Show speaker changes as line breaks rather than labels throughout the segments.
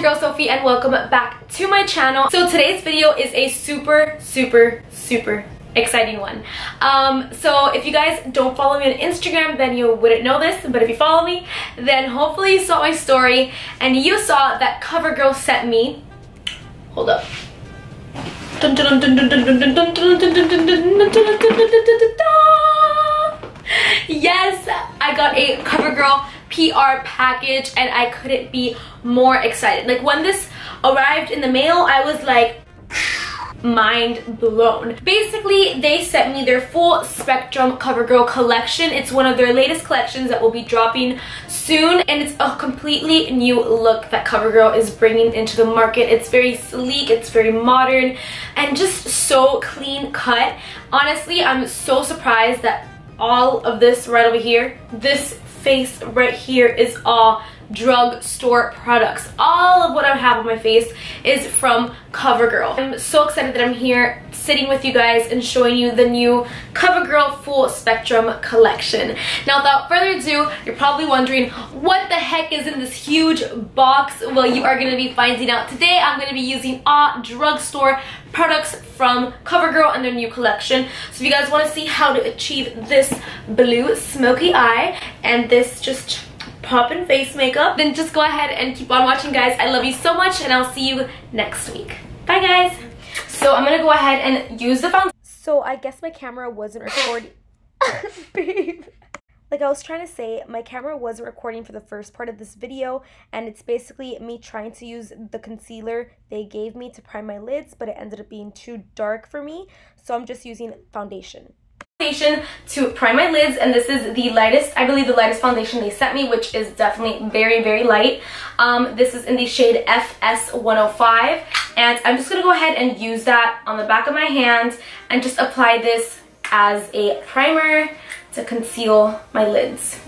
your girl Sophie and welcome back to my channel. So today's video is a super exciting one. So if you guys don't follow me on Instagram, then you wouldn't know this, but if you follow me, then hopefully you saw my story and you saw that COVERGIRL sent me, hold up, yes, I got a COVERGIRL PR package and I couldn't be more excited. Like when this arrived in the mail, I was like mind blown. Basically, they sent me their full spectrum COVERGIRL collection. It's one of their latest collections that will be dropping soon, and it's a completely new look that COVERGIRL is bringing into the market. It's very sleek, it's very modern, and just so clean cut. Honestly, I'm so surprised that all of this right over here, this face right here, is all drugstore products. All of what I have on my face is from COVERGIRL. I'm so excited that I'm here sitting with you guys and showing you the new COVERGIRL full spectrum collection. Now without further ado, you're probably wondering what the heck is in this huge box. Well, you are going to be finding out today. I'm going to be using all drugstore products from COVERGIRL and their new collection. So if you guys want to see how to achieve this blue smoky eye and this just poppin' face makeup, then just go ahead and keep on watching, guys. I love you so much and I'll see you next week. Bye guys. So I'm gonna go ahead and use the foundation. So I guess my camera wasn't recording. Babe. Like I was trying to say, my camera wasn't recording for the first part of this video, and it's basically me trying to use the concealer they gave me to prime my lids, but it ended up being too dark for me, so I'm just using foundation to prime my lids, and this is the lightest, I believe the lightest foundation they sent me, which is definitely very light. This is in the shade FS 105, and I'm just gonna go ahead and use that on the back of my hand and just apply this as a primer to conceal my lids.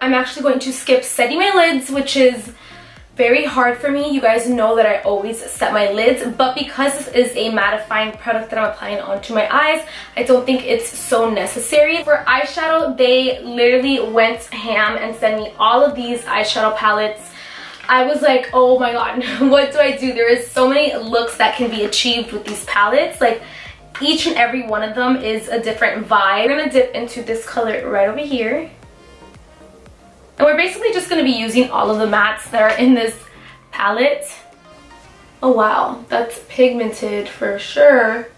I'm actually going to skip setting my lids, which is very hard for me. You guys know that I always set my lids, but because this is a mattifying product that I'm applying onto my eyes, I don't think it's so necessary. For eyeshadow, they literally went ham and sent me all of these eyeshadow palettes. I was like, oh my god, what do I do? There is so many looks that can be achieved with these palettes. Like each and every one of them is a different vibe. We're gonna dip into this color right over here. And we're basically just going to be using all of the mattes that are in this palette. Oh wow, that's pigmented for sure.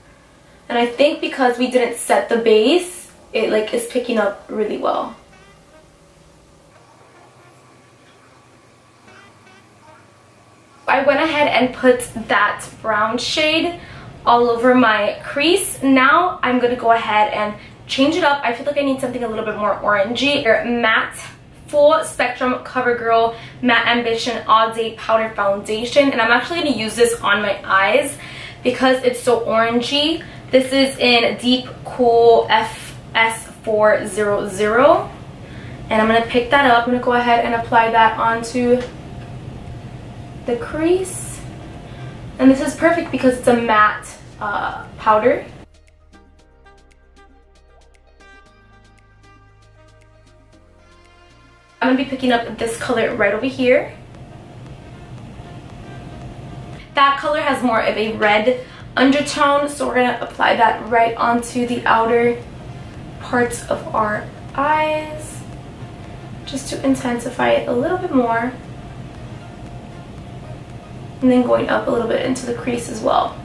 And I think because we didn't set the base, it like is picking up really well. I went ahead and put that brown shade all over my crease. Now I'm going to go ahead and change it up. I feel like I need something a little bit more orangey or matte. Full spectrum COVERGIRL Matte Ambition All Day Powder Foundation, and I'm actually going to use this on my eyes because it's so orangey. This is in Deep Cool FS400, and I'm going to pick that up. I'm going to go ahead and apply that onto the crease, and this is perfect because it's a matte powder. I'm going to be picking up this color right over here. That color has more of a red undertone, so we're going to apply that right onto the outer parts of our eyes, just to intensify it a little bit more. And then going up a little bit into the crease as well.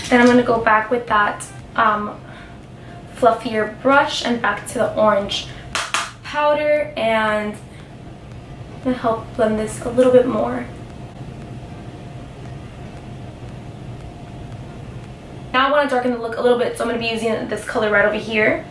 Then I'm going to go back with that fluffier brush and back to the orange powder, and I'm going to help blend this a little bit more. Now I want to darken the look a little bit, so I'm going to be using this color right over here.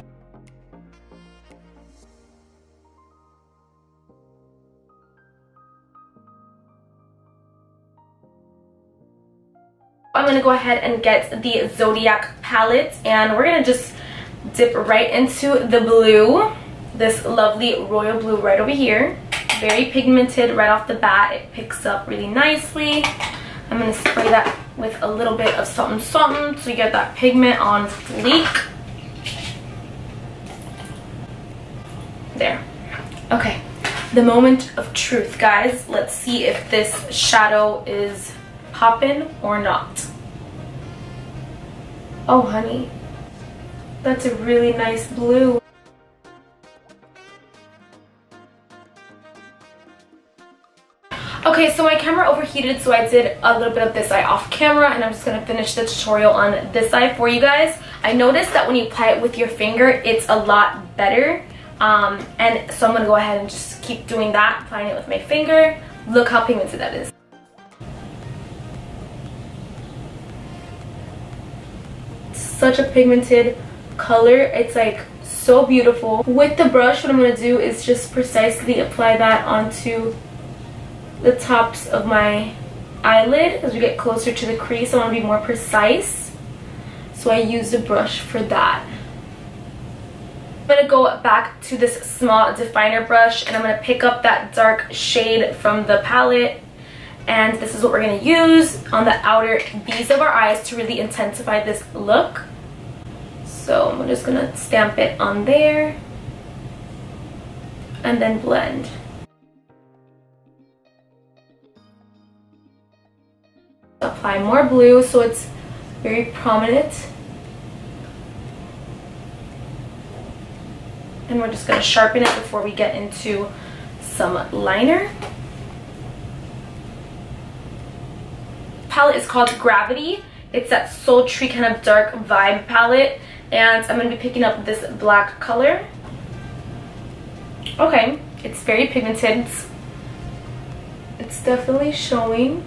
I'm going to go ahead and get the Zodiac palette, and we're going to just dip right into the blue, this lovely royal blue right over here. Very pigmented right off the bat. It picks up really nicely. I'm going to spray that with a little bit of something something to get that pigment on fleek. There. Okay, the moment of truth, guys. Let's see if this shadow is popping or not. Oh, honey, that's a really nice blue. Okay, so my camera overheated, so I did a little bit of this eye off camera, and I'm just going to finish the tutorial on this eye for you guys. I noticed that when you apply it with your finger, it's a lot better. And so I'm going to go ahead and just keep doing that, applying it with my finger. Look how pigmented that is. Such a pigmented color. It's like so beautiful. With the brush, what I'm going to do is just precisely apply that onto the tops of my eyelid as we get closer to the crease. I want to be more precise, so I use the brush for that. I'm going to go back to this small definer brush, and I'm going to pick up that dark shade from the palette, and this is what we're going to use on the outer V's of our eyes to really intensify this look. So I'm just going to stamp it on there and then blend. Apply more blue so it's very prominent, and we're just going to sharpen it before we get into some liner. Palette is called Gravity. It's that sultry kind of dark vibe palette, and I'm going to be picking up this black color. Okay, it's very pigmented. It's definitely showing.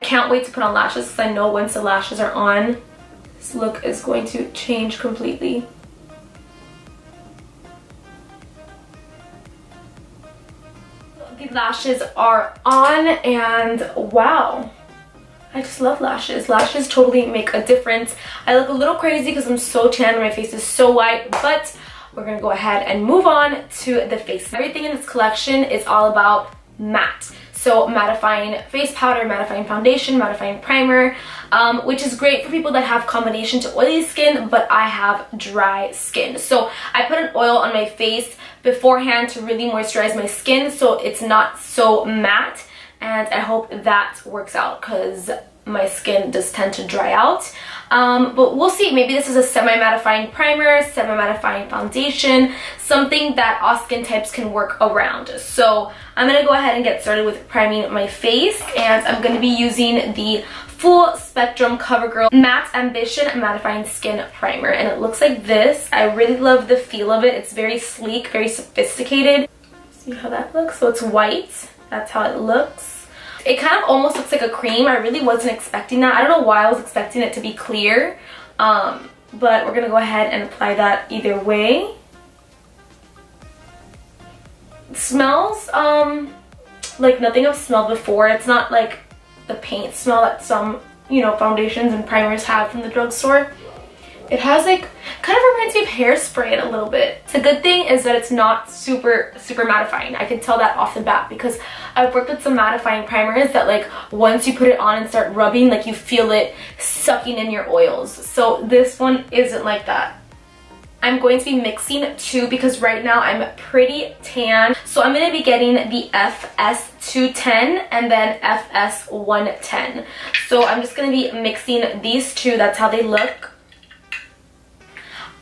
Can't wait to put on lashes because I know once the lashes are on, this look is going to change completely. The lashes are on, and wow, I just love lashes. Lashes totally make a difference. I look a little crazy because I'm so tan and my face is so white, but we're gonna go ahead and move on to the face. Everything in this collection is all about matte. So mattifying face powder, mattifying foundation, mattifying primer, which is great for people that have combination to oily skin, but I have dry skin. So I put an oil on my face beforehand to really moisturize my skin so it's not so matte, and I hope that works out because my skin does tend to dry out. But we'll see. Maybe this is a semi-mattifying primer, semi-mattifying foundation, something that all skin types can work around. So I'm going to go ahead and get started with priming my face, and I'm going to be using the Full Spectrum CoverGirl Matte Ambition Mattifying Skin Primer, and it looks like this. I really love the feel of it. It's very sleek, very sophisticated. See how that looks? So it's white. That's how it looks. It kind of almost looks like a cream. I really wasn't expecting that. I don't know why I was expecting it to be clear. But we're going to go ahead and apply that either way. It smells like nothing I've smelled before. It's not like the paint smell that some, you know, foundations and primers have from the drugstore. It has like, kind of reminds me of hairspray a little bit. The good thing is that it's not super mattifying. I can tell that off the bat because I've worked with some mattifying primers that like once you put it on and start rubbing, like you feel it sucking in your oils. So this one isn't like that. I'm going to be mixing two because right now I'm pretty tan. So I'm going to be getting the FS210 and then FS110. So I'm just going to be mixing these two. That's how they look.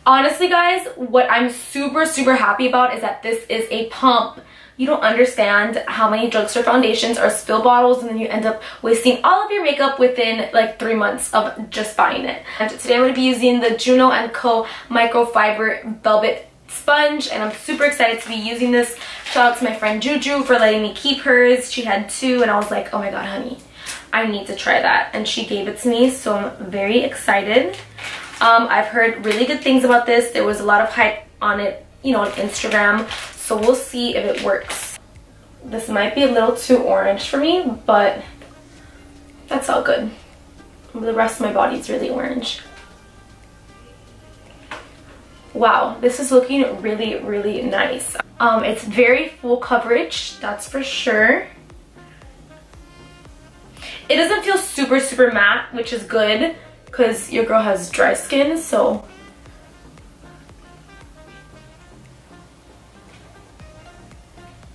Honestly, guys, what I'm super happy about is that this is a pump. You don't understand how many drugstore foundations are spill bottles, and then you end up wasting all of your makeup within like 3 months of just buying it. And today I'm going to be using the Juno & Co. Microfiber Velvet Sponge, and I'm super excited to be using this. Shout out to my friend Juju for letting me keep hers. She had two, and I was like, oh my god, honey, I need to try that. And she gave it to me, so I'm very excited. I've heard really good things about this. There was a lot of hype on it, you know, on Instagram. So we'll see if it works. This might be a little too orange for me, but that's all good. The rest of my body is really orange. Wow, this is looking really, really nice. It's very full coverage, that's for sure. It doesn't feel super, super matte, which is good because your girl has dry skin, so.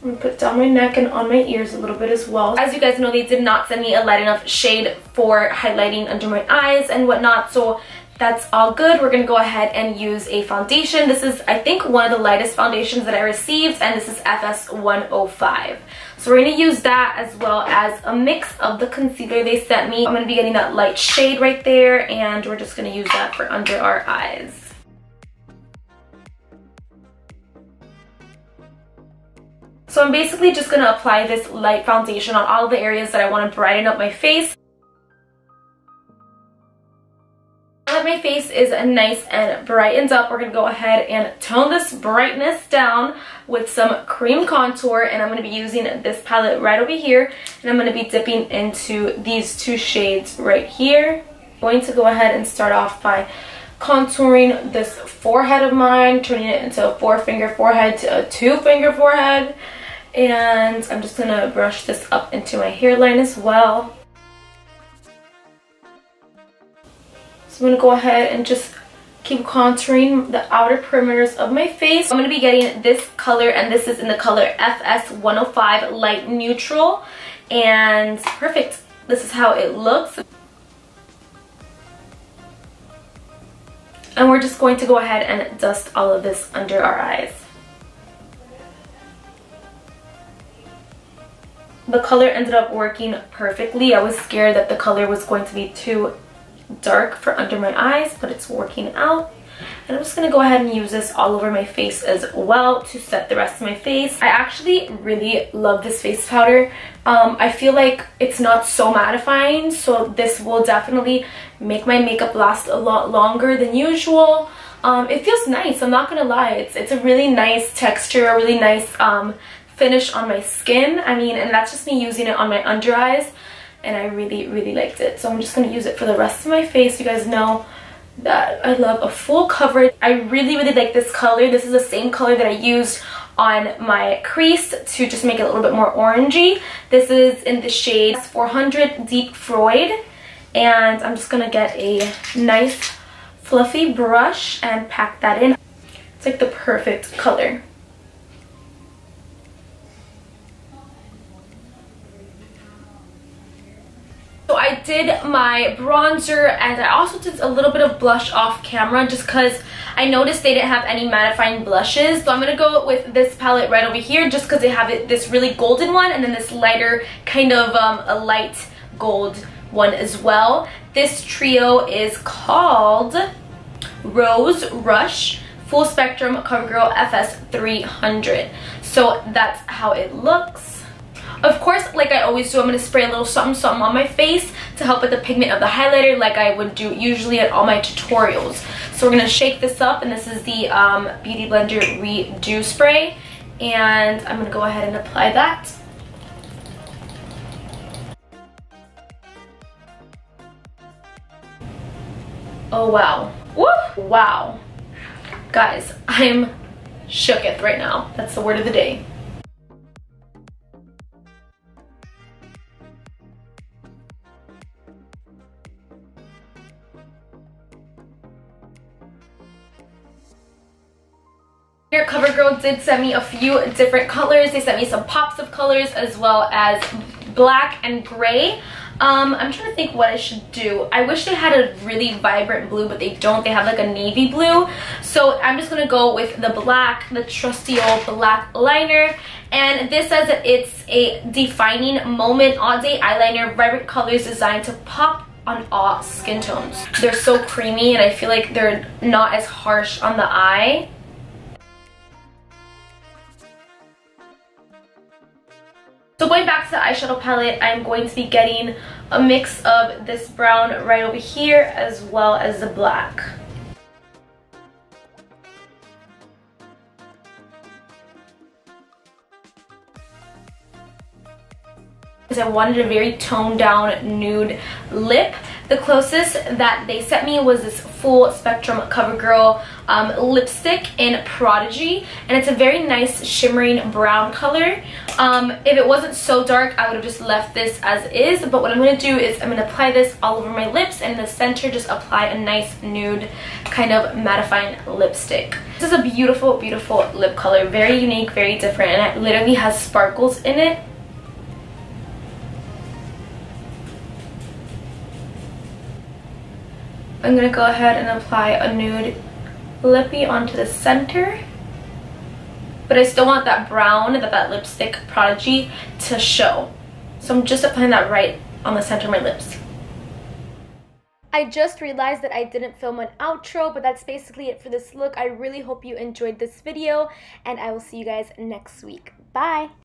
I'm gonna put down my neck and on my ears a little bit as well. As you guys know, they did not send me a light enough shade for highlighting under my eyes and whatnot, so that's all good. We're gonna go ahead and use a foundation. This is, I think, one of the lightest foundations that I received, and this is FS 105. So we're gonna use that as well as a mix of the concealer they sent me. I'm gonna be getting that light shade right there, and we're just gonna use that for under our eyes. So I'm basically just gonna apply this light foundation on all the areas that I wanna brighten up my face. Now that my face is nice and brightened up, we're going to go ahead and tone this brightness down with some cream contour, and I'm going to be using this palette right over here, and I'm going to be dipping into these two shades right here. I'm going to go ahead and start off by contouring this forehead of mine, turning it into a 4-finger forehead to a 2-finger forehead, and I'm just going to brush this up into my hairline as well. So I'm going to go ahead and just keep contouring the outer perimeters of my face. I'm going to be getting this color, and this is in the color FS 105 Light Neutral. And perfect. This is how it looks. And we're just going to go ahead and dust all of this under our eyes. The color ended up working perfectly. I was scared that the color was going to be too dark for under my eyes, but it's working out. And I'm just going to go ahead and use this all over my face as well to set the rest of my face. I actually really love this face powder. I feel like it's not so mattifying, so this will definitely make my makeup last a lot longer than usual. It feels nice, I'm not gonna lie. It's a really nice texture, a really nice finish on my skin. I mean, and that's just me using it on my under eyes, and I really, really liked it. So I'm just going to use it for the rest of my face. You guys know that I love a full coverage. I really, really like this color. This is the same color that I used on my crease to just make it a little bit more orangey. This is in the shade 400 Deep Freud. And I'm just going to get a nice fluffy brush and pack that in. It's like the perfect color. So I did my bronzer, and I also did a little bit of blush off camera just because I noticed they didn't have any mattifying blushes. So I'm going to go with this palette right over here just because they have this really golden one, and then this lighter kind of a light gold one as well. This trio is called Rose Rush Full Spectrum CoverGirl FS 300. So that's how it looks. Of course, like I always do, I'm going to spray a little something something on my face to help with the pigment of the highlighter like I would do usually at all my tutorials. So we're going to shake this up, and this is the Beauty Blender Redo Spray, and I'm going to go ahead and apply that. Oh wow. Woo! Wow. Guys, I'm shooketh right now. That's the word of the day. CoverGirl did send me a few different colors. They sent me some pops of colors as well as black and gray. I'm trying to think what I should do. I wish they had a really vibrant blue, but they don't. They have like a navy blue. So I'm just going to go with the black, the trusty old black liner. And this says that it's a defining moment all day eyeliner, vibrant colors designed to pop on all skin tones. They're so creamy, and I feel like they're not as harsh on the eye. So going back to the eyeshadow palette, I'm going to be getting a mix of this brown right over here as well as the black. Because I wanted a very toned down nude lip. The closest that they sent me was this full spectrum CoverGirl lipstick in Prodigy, and it's a very nice shimmering brown color. If it wasn't so dark, I would have just left this as is, but what I'm going to do is I'm going to apply this all over my lips, and in the center just apply a nice nude kind of mattifying lipstick. This is a beautiful, beautiful lip color, very unique, very different, and it literally has sparkles in it. I'm going to go ahead and apply a nude lippy onto the center, but I still want that brown that lipstick Prodigy to show. So I'm just applying that right on the center of my lips. I just realized that I didn't film an outro, but that's basically it for this look. I really hope you enjoyed this video, and I will see you guys next week. Bye!